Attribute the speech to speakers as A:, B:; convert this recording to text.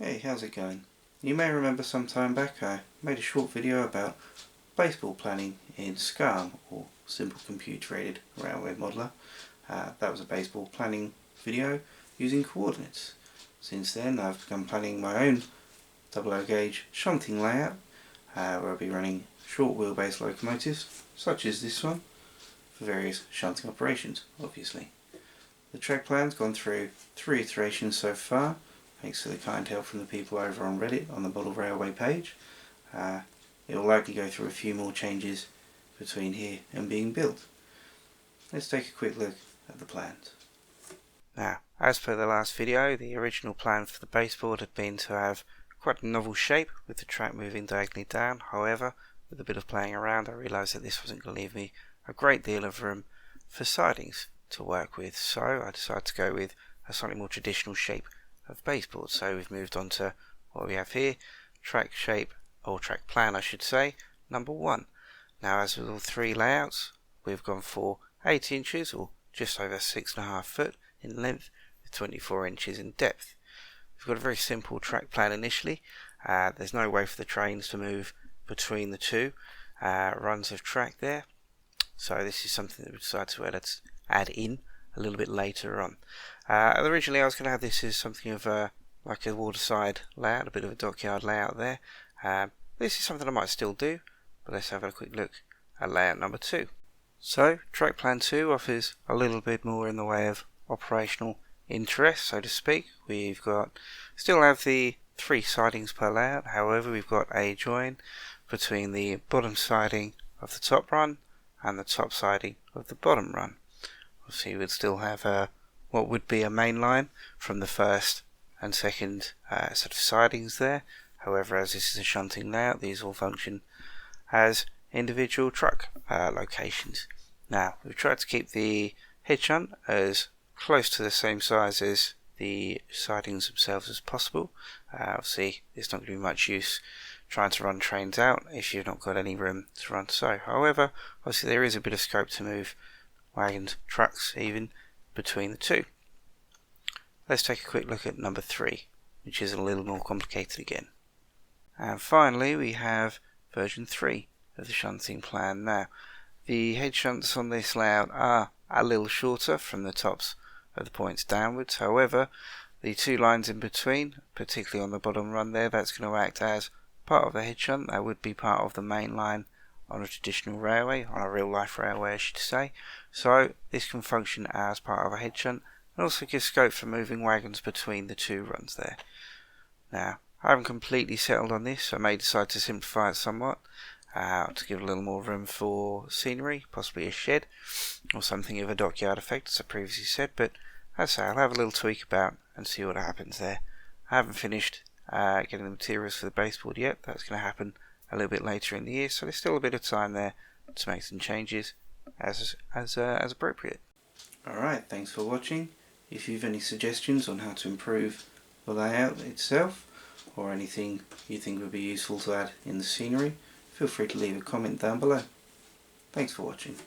A: Hey, how's it going? You may remember some time back I made a short video about baseball planning in SCARM, or Simple Computer Aided Railway Modeler. That was a baseball planning video using coordinates. Since then I've begun planning my own 00 gauge shunting layout, where I'll be running short wheelbase locomotives, such as this one, for various shunting operations, obviously. The track plan's gone through 3 iterations so far, thanks to the kind help from the people over on Reddit on the Model Railway page. It will likely go through a few more changes between here and being built. Let's take a quick look at the plans. Now, as per the last video, the original plan for the baseboard had been to have quite a novel shape with the track moving diagonally down. However, with a bit of playing around, I realised that this wasn't going to leave me a great deal of room for sidings to work with, so I decided to go with a slightly more traditional shape of baseboard. So we've moved on to what we have here, track shape, or track plan I should say, number 1. Now, as with all 3 layouts, we've gone for 8 inches or just over 6.5 foot in length with 24 inches in depth. We've got a very simple track plan initially. There's no way for the trains to move between the 2 runs of track there, so this is something that we decided to add in a little bit later on. Originally I was going to have this as something of like a waterside layout, a bit of a dockyard layout there. This is something I might still do, but let's have a quick look at layout number 2. So track plan 2 offers a little bit more in the way of operational interest, so to speak. We've got still have the 3 sidings per layout, however we've got a join between the bottom siding of the top run and the top siding of the bottom run. Obviously we'd still have what would be a main line from the first and second set of sidings there. However, as this is a shunting layout, these all function as individual truck locations. Now, we've tried to keep the head shunt as close to the same size as the sidings themselves as possible. Obviously, there's not going to be much use trying to run trains out if you've not got any room to run so. However, obviously there is a bit of scope to move wagons, trucks even, between the 2. Let's take a quick look at number 3, which is a little more complicated again. And finally we have version 3 of the shunting plan. Now, the head shunts on this layout are a little shorter from the tops of the points downwards. However, the 2 lines in between, particularly on the bottom run there, that's going to act as part of the head shunt. That would be part of the main line on a traditional railway, on a real life railway I should say. So this can function as part of a head shunt and also gives scope for moving wagons between the 2 runs there. Now, I haven't completely settled on this, so I may decide to simplify it somewhat to give a little more room for scenery, possibly a shed or something of a dockyard effect as I previously said, but as I say, I'll have a little tweak about and see what happens there. I haven't finished getting the materials for the baseboard yet. That's going to happen a little bit later in the year, so there's still a bit of time there to make some changes as appropriate. Alright, thanks for watching. If you have any suggestions on how to improve the layout itself, or anything you think would be useful to add in the scenery, feel free to leave a comment down below. Thanks for watching.